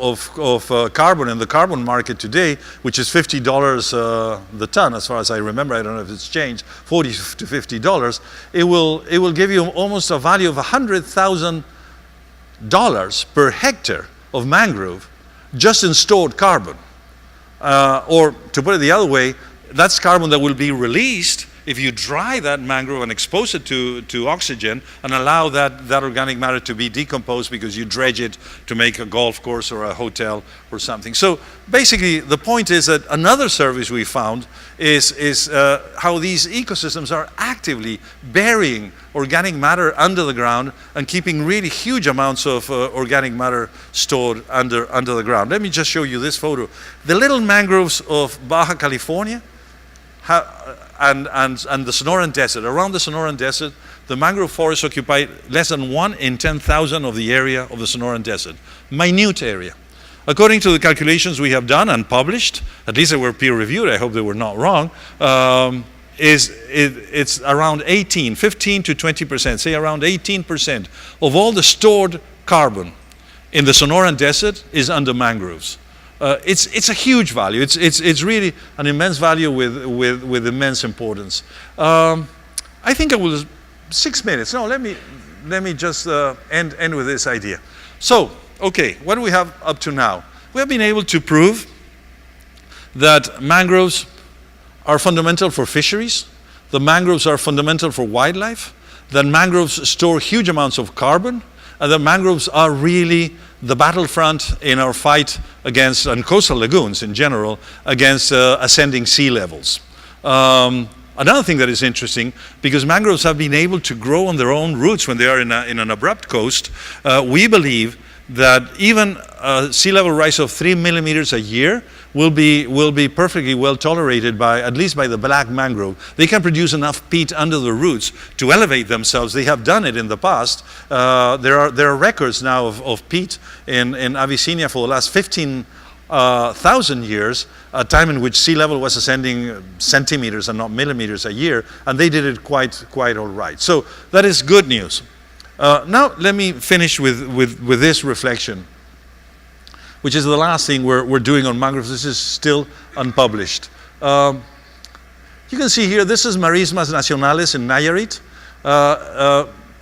carbon in the carbon market today, which is $50 the ton, as far as I remember, I don't know if it's changed, $40 to $50, it will give you almost a value of $100,000 per hectare of mangrove just in stored carbon. Or to put it the other way, that's carbon that will be released if you dry that mangrove and expose it to oxygen and allow that organic matter to be decomposed because you dredge it to make a golf course or a hotel or something. So basically the point is that another service we found is how these ecosystems are actively burying organic matter under the ground and keeping really huge amounts of organic matter stored under the ground. Let me just show you this photo. The little mangroves of Baja California and the Sonoran Desert. Around the Sonoran Desert, the mangrove forests occupy less than 1 in 10,000 of the area of the Sonoran Desert. Minute area. According to the calculations we have done and published, at least they were peer-reviewed, I hope they were not wrong, it's around 15 to 20%, say around 18% of all the stored carbon in the Sonoran Desert is under mangroves. It's a huge value. It's really an immense value with immense importance. I think I will 6 minutes. No, let me just end with this idea. So okay, what do we have up to now? We have been able to prove that mangroves are fundamental for fisheries, the mangroves are fundamental for wildlife, that mangroves store huge amounts of carbon, and that mangroves are really the battlefront in our fight against, and coastal lagoons in general, against ascending sea levels. Another thing that is interesting, because mangroves have been able to grow on their own roots when they are in an abrupt coast, we believe that even a sea level rise of 3 millimeters a year will be perfectly well tolerated by, at least by the black mangrove. They can produce enough peat under the roots to elevate themselves. They have done it in the past. There are records now of peat in Abyssinia for the last 15,000 years, a time in which sea level was ascending centimeters and not millimeters a year, and they did it quite all right. So that is good news. Now let me finish with this reflection, which is the last thing we're doing on mangroves. This is still unpublished. You can see here, this is Marismas Nacionales in Nayarit.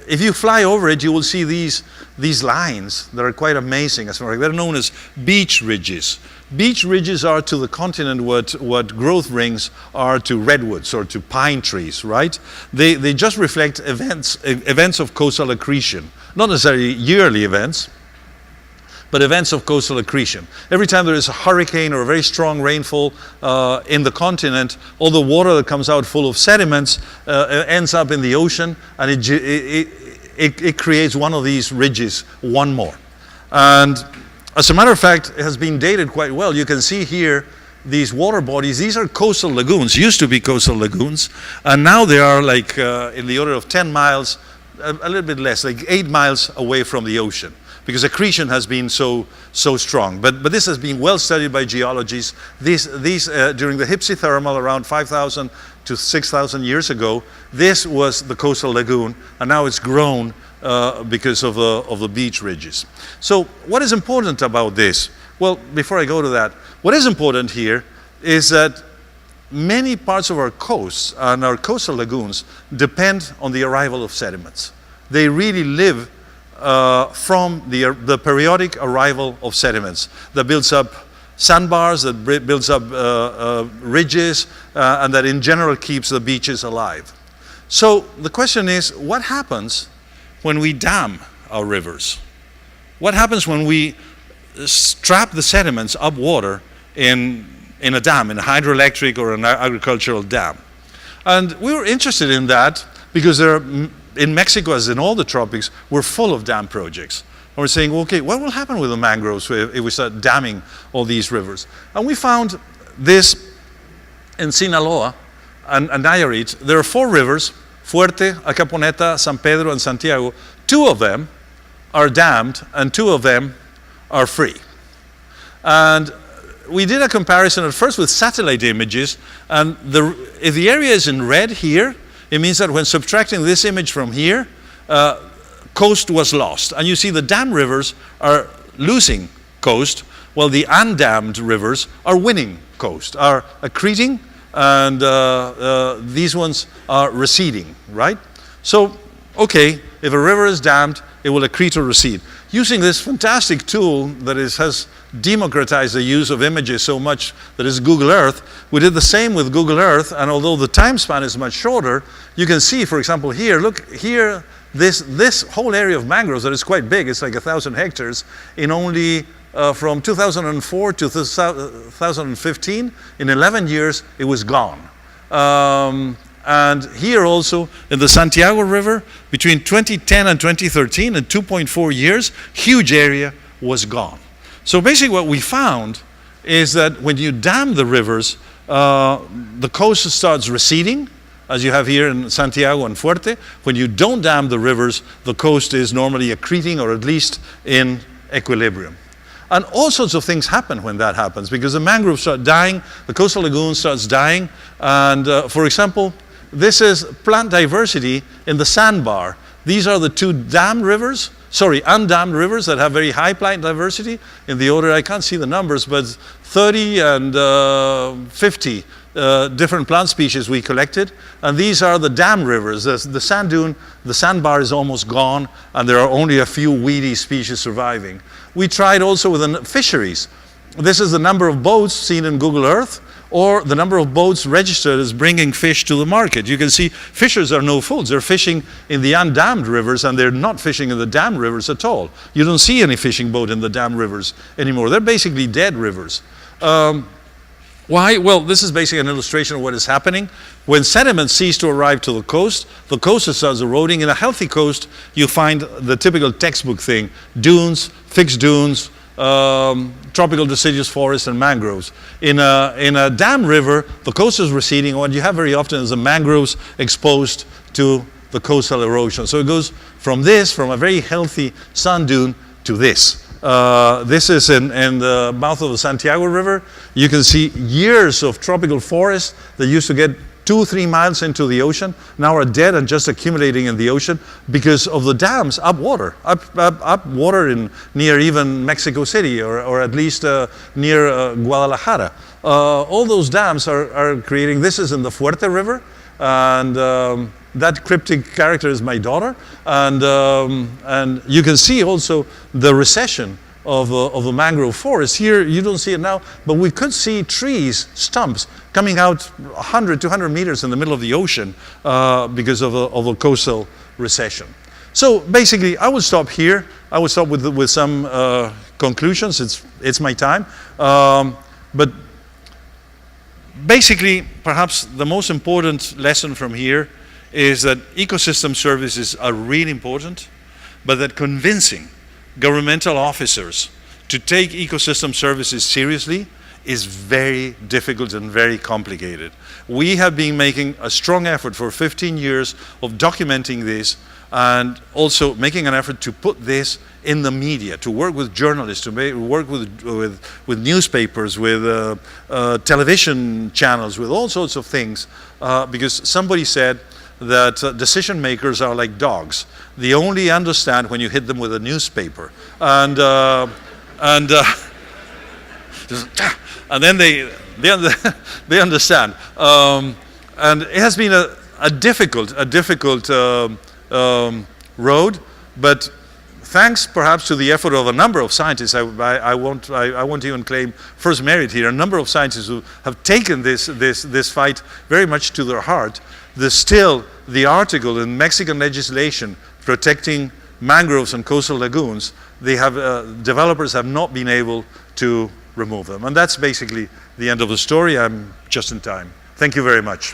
If you fly over it, you will see these lines that are quite amazing. They're known as beach ridges. Beach ridges are to the continent what growth rings are to redwoods or to pine trees, right? They just reflect events of coastal accretion, not necessarily yearly events, but events of coastal accretion. Every time there is a hurricane or a very strong rainfall in the continent, all the water that comes out full of sediments ends up in the ocean, and it creates one of these ridges, one more. And as a matter of fact, it has been dated quite well. You can see here these water bodies. These are coastal lagoons, used to be coastal lagoons, and now they are like in the order of 10 miles, a little bit less, like 8 miles away from the ocean, because accretion has been so strong. But this has been well studied by geologists. These during the Hypsithermal around 5,000 to 6,000 years ago, this was the coastal lagoon, and now it's grown because of the beach ridges. So what is important about this? Well, before I go to that, what is important here is that many parts of our coasts and our coastal lagoons depend on the arrival of sediments. They really live from the periodic arrival of sediments that builds up sandbars, that builds up ridges, and that in general keeps the beaches alive. So the question is, what happens when we dam our rivers? What happens when we trap the sediments up water in a dam, in a hydroelectric or an agricultural dam? And we were interested in that because in Mexico, as in all the tropics, we're full of dam projects. And we're saying, okay, what will happen with the mangroves if we start damming all these rivers? And we found this in Sinaloa and Nayarit. There are 4 rivers, Fuerte, Acaponeta, San Pedro, and Santiago. 2 of them are dammed, and 2 of them are free. And we did a comparison at first with satellite images, and if the area is in red here, it means that when subtracting this image from here, coast was lost. And you see the dam rivers are losing coast, while the undammed rivers are winning coast, are accreting, and these ones are receding, right? So, okay, if a river is dammed, it will accrete or recede. Using this fantastic tool that has democratized the use of images so much, that is Google Earth, we did the same with Google Earth, and although the time span is much shorter, you can see, for example, here, look here, this whole area of mangroves that is quite big, it's like 1,000 hectares, in only from 2004 to 2015, in 11 years, it was gone. And here also, in the Santiago River, between 2010 and 2013, in 2.4 years, huge area was gone. So basically what we found is that when you dam the rivers, the coast starts receding, as you have here in Santiago and Fuerte. When you don't dam the rivers, the coast is normally accreting, or at least in equilibrium. And all sorts of things happen when that happens, because the mangroves start dying, the coastal lagoon starts dying, and for example, this is plant diversity in the sandbar. These are the 2 undammed rivers that have very high plant diversity in the order, I can't see the numbers, but 30 and 50 different plant species we collected, and these are the dam rivers. The sand dune, the sandbar is almost gone, and there are only a few weedy species surviving. We tried also with the fisheries. This is the number of boats seen in Google Earth, or the number of boats registered as bringing fish to the market. You can see fishers are no fools. They're fishing in the undammed rivers, and they're not fishing in the dam rivers at all. You don't see any fishing boat in the dam rivers anymore. They're basically dead rivers. Why? Well, this is basically an illustration of what is happening. When sediment ceases to arrive to the coast starts eroding. In a healthy coast, you find the typical textbook thing: dunes, fixed dunes, tropical deciduous forests, and mangroves. In a dam river, the coast is receding, and what you have very often is the mangroves exposed to the coastal erosion. So it goes from a very healthy sand dune to this. This is in the mouth of the Santiago River. You can see years of tropical forests that used to get 2-3 miles into the ocean now are dead and just accumulating in the ocean because of the dams up water near even Mexico City, or at least near Guadalajara. All those dams are creating. This is in the Fuerte River, and that cryptic character is my daughter, and you can see also the recession of the mangrove forest. Here you don't see it now, but we could see trees, stumps, coming out 100, 200 meters in the middle of the ocean because of a coastal recession. So basically, I will stop here. I will stop with some conclusions. It's my time, but basically, perhaps the most important lesson from here is that ecosystem services are really important, but that convincing governmental officers to take ecosystem services seriously is very difficult and very complicated. We have been making a strong effort for 15 years of documenting this, and also making an effort to put this in the media, to work with journalists, to work with newspapers, with television channels, with all sorts of things, because somebody said that decision makers are like dogs. They only understand when you hit them with a newspaper, and then they understand. And it has been a difficult road, but thanks perhaps to the effort of a number of scientists, I won't even claim first merit here, a number of scientists who have taken this fight very much to their heart. The article in Mexican legislation protecting mangroves and coastal lagoons, developers have not been able to remove them. And that's basically the end of the story. I'm just in time. Thank you very much.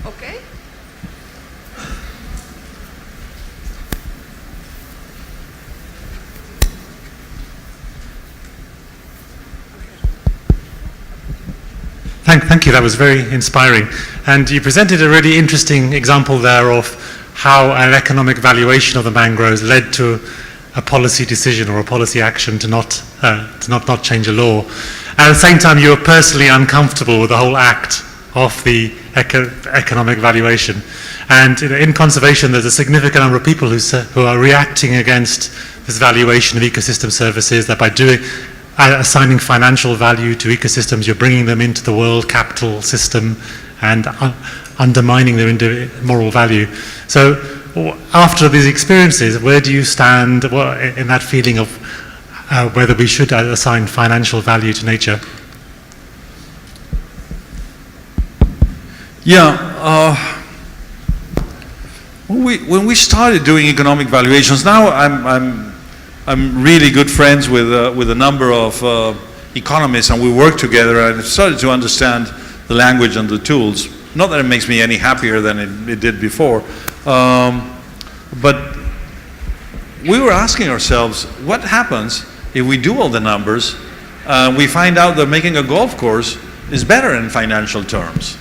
Okay. Thank you. That was very inspiring. And you presented a really interesting example there of how an economic valuation of the mangroves led to a policy decision or a policy action to not change a law. And at the same time, you were personally uncomfortable with the whole act of the economic valuation. And in conservation, there's a significant number of people who are reacting against this valuation of ecosystem services, that by assigning financial value to ecosystems, you're bringing them into the world capital system and undermining their moral value. So after these experiences, where do you stand in that feeling of whether we should assign financial value to nature? Yeah, when we started doing economic valuations, now I'm really good friends with a number of economists, and we worked together, and I started to understand the language and the tools. Not that it makes me any happier than it did before, but we were asking ourselves, what happens if we do all the numbers, we find out that making a golf course is better in financial terms,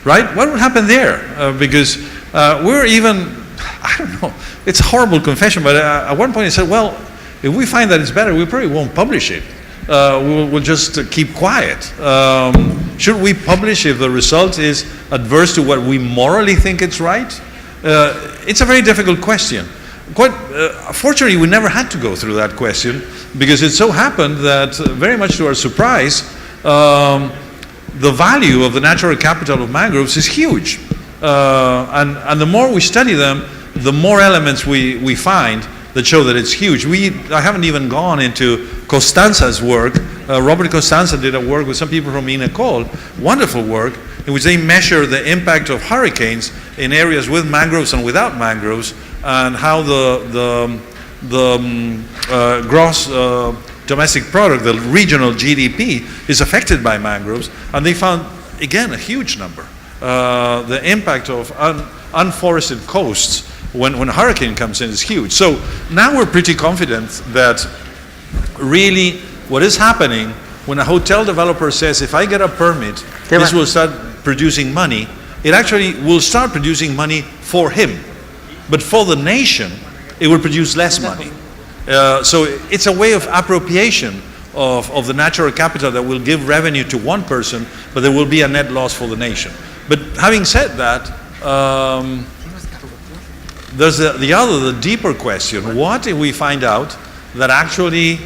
right? What would happen there? Because we're even, I don't know, it's a horrible confession, but at one point I said, well, if we find that it's better, we probably won't publish it. We'll just keep quiet. Should we publish if the result is adverse to what we morally think it's right? It's a very difficult question. Fortunately, we never had to go through that question, because it so happened that, very much to our surprise, the value of the natural capital of mangroves is huge. And the more we study them, the more elements we find that show that it's huge. I haven't even gone into Costanza's work. Robert Costanza did a work with some people from INECOL, wonderful work, in which they measure the impact of hurricanes in areas with mangroves and without mangroves, and how the gross domestic product, the regional GDP, is affected by mangroves. And they found, again, a huge number. The impact of unforested coasts when a hurricane comes in is huge. So now we're pretty confident that really what is happening when a hotel developer says, if I get a permit, this will start producing money, it actually will start producing money for him. But for the nation, it will produce less money. So it's a way of appropriation of the natural capital that will give revenue to one person, but there will be a net loss for the nation. But having said that, there's the deeper question. What if we find out that actually,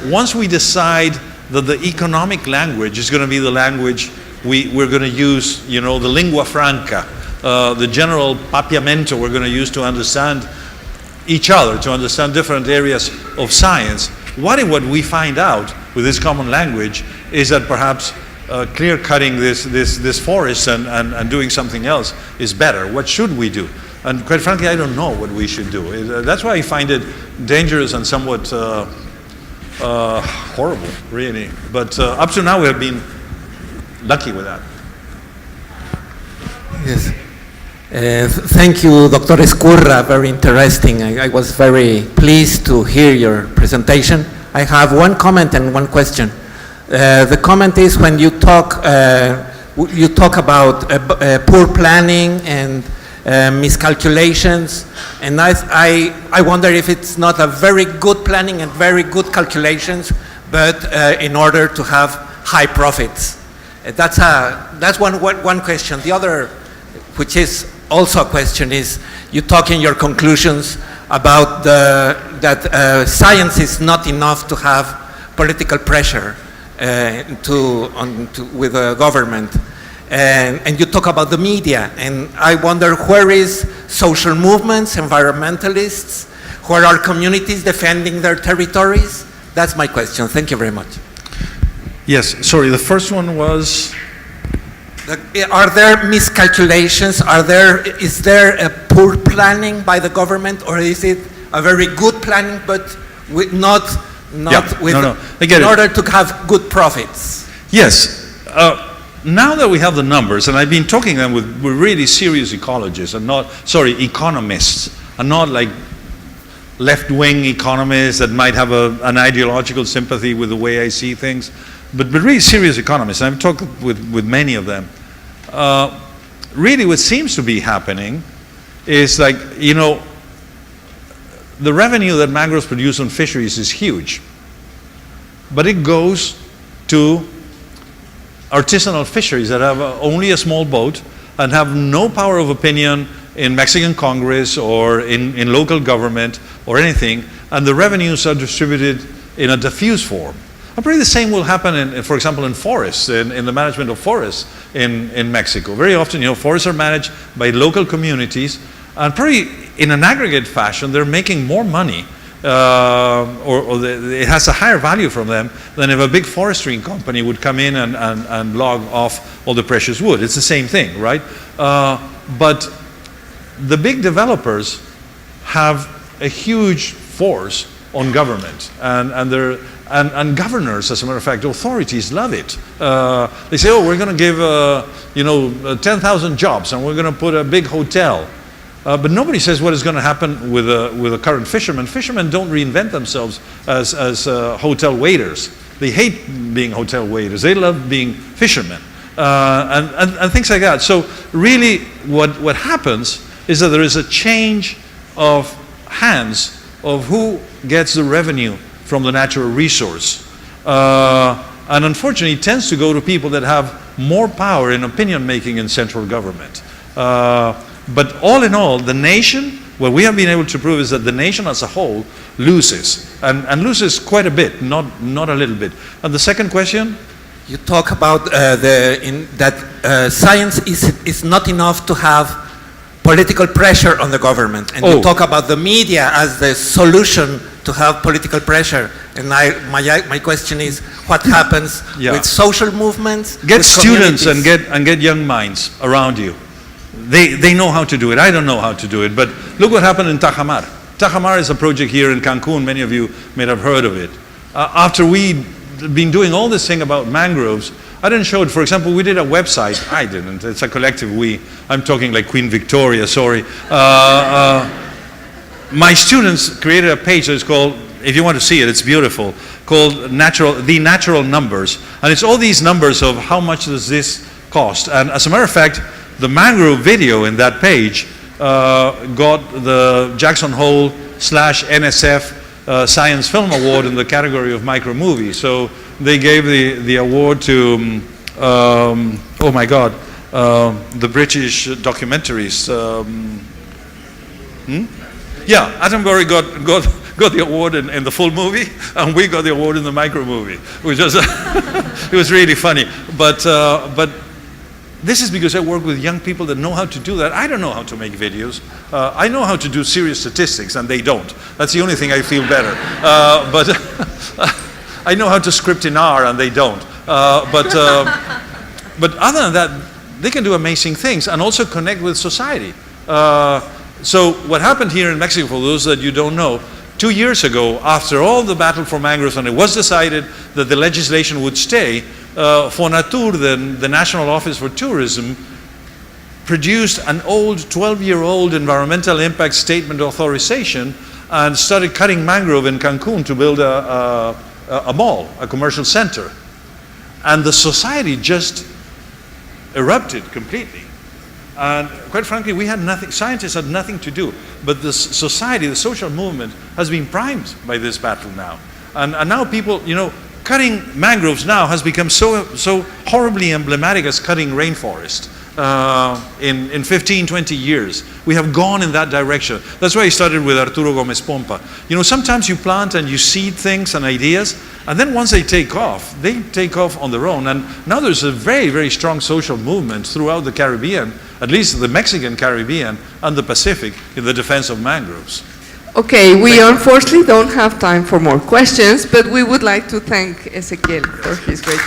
once we decide that the economic language is going to be the language we're going to use, the lingua franca, the general papiamento we're going to use to understand each other, to understand different areas of science, what if what we find out with this common language is that perhaps clear-cutting this forest and doing something else is better? What should we do? And quite frankly, I don't know what we should do. That's why I find it dangerous and somewhat horrible, really. But up to now, we have been lucky with that. Yes. Thank you, Dr. Ezcurra. Very interesting. I was very pleased to hear your presentation. I have one comment and one question. The comment is when you talk about poor planning and miscalculations, and I wonder if it's not a very good planning and very good calculations, but in order to have high profits. That's one question. The other, which is also a question, is you talk in your conclusions about that science is not enough to have political pressure with the government. And you talk about the media, and I wonder where is social movements, environmentalists, where are communities defending their territories? That's my question. Thank you very much. Yes, sorry, the first one was? Are there miscalculations? Is there a poor planning by the government, or is it a very good planning, but with in order to have good profits? Yes. Now that we have the numbers, and I've been talking them with really serious ecologists and economists, and not like left-wing economists that might have an ideological sympathy with the way I see things, but really serious economists. And I've talked with many of them. Really what seems to be happening is the revenue that mangroves produce on fisheries is huge, but it goes to artisanal fisheries that have only a small boat and have no power of opinion in Mexican Congress or in local government or anything, and the revenues are distributed in a diffuse form. And probably the same will happen, for example, in forests, in the management of forests in Mexico. Very often, forests are managed by local communities, and probably in an aggregate fashion, they're making more money it has a higher value from them than if a big forestry company would come in and log off all the precious wood. It's the same thing, right? But the big developers have a huge force on government, and governors, as a matter of fact, authorities love it. They say, oh, we're going to give 10,000 jobs, and we're going to put a big hotel. But nobody says what is going to happen with the current fishermen. Fishermen don't reinvent themselves as hotel waiters. They hate being hotel waiters. They love being fishermen, and things like that. So really, what happens is that there is a change of hands of who gets the revenue from the natural resource. And unfortunately, it tends to go to people that have more power in opinion making in central government. But all in all, the nation, what we have been able to prove is that the nation as a whole loses, and loses quite a bit, not a little bit. And the second question? You talk about that science is not enough to have political pressure on the government, and you talk about the media as the solution to have political pressure. And my question is, what happens with social movements? Get students and get young minds around you. They know how to do it. I don't know how to do it, but look what happened in Tajamar. Tajamar is a project here in Cancun. Many of you may have heard of it. After we'd been doing all this thing about mangroves, I didn't show it. For example, we did a website. I didn't. It's a collective we. I'm talking like Queen Victoria, sorry. My students created a page that's called, if you want to see it, it's beautiful, called The Natural Numbers. And it's all these numbers of how much does this cost. And as a matter of fact, the mangrove video in that page got the Jackson Hole /NSF Science Film Award in the category of micro movie. So they gave the award to, oh my God, the British documentaries. Yeah, Attenborough got the award in the full movie, and we got the award in the micro movie, which was it was really funny. But this is because I work with young people that know how to do that. I don't know how to make videos. I know how to do serious statistics, and they don't. That's the only thing I feel better. But I know how to script in R, and they don't. But other than that, they can do amazing things and also connect with society. So what happened here in Mexico, for those that you don't know, 2 years ago, after all the battle for mangroves, and it was decided that the legislation would stay, Fonatur, the National Office for Tourism, produced an old 12-year-old environmental impact statement authorization and started cutting mangrove in Cancun to build a mall, a commercial center. And the society just erupted completely. And quite frankly, we had nothing, scientists had nothing to do, but the society, the social movement has been primed by this battle now. And now people, you know, cutting mangroves now has become so horribly emblematic as cutting rainforest. In 15, 20 years, we have gone in that direction. That's why I started with Arturo Gomes Pompe. You know, sometimes you plant and you seed things and ideas, and then once they take off on their own. And now there's a very, very strong social movement throughout the Caribbean, at least the Mexican Caribbean and the Pacific, in the defense of mangroves. Okay, we unfortunately don't have time for more questions, but we would like to thank Exequiel for his great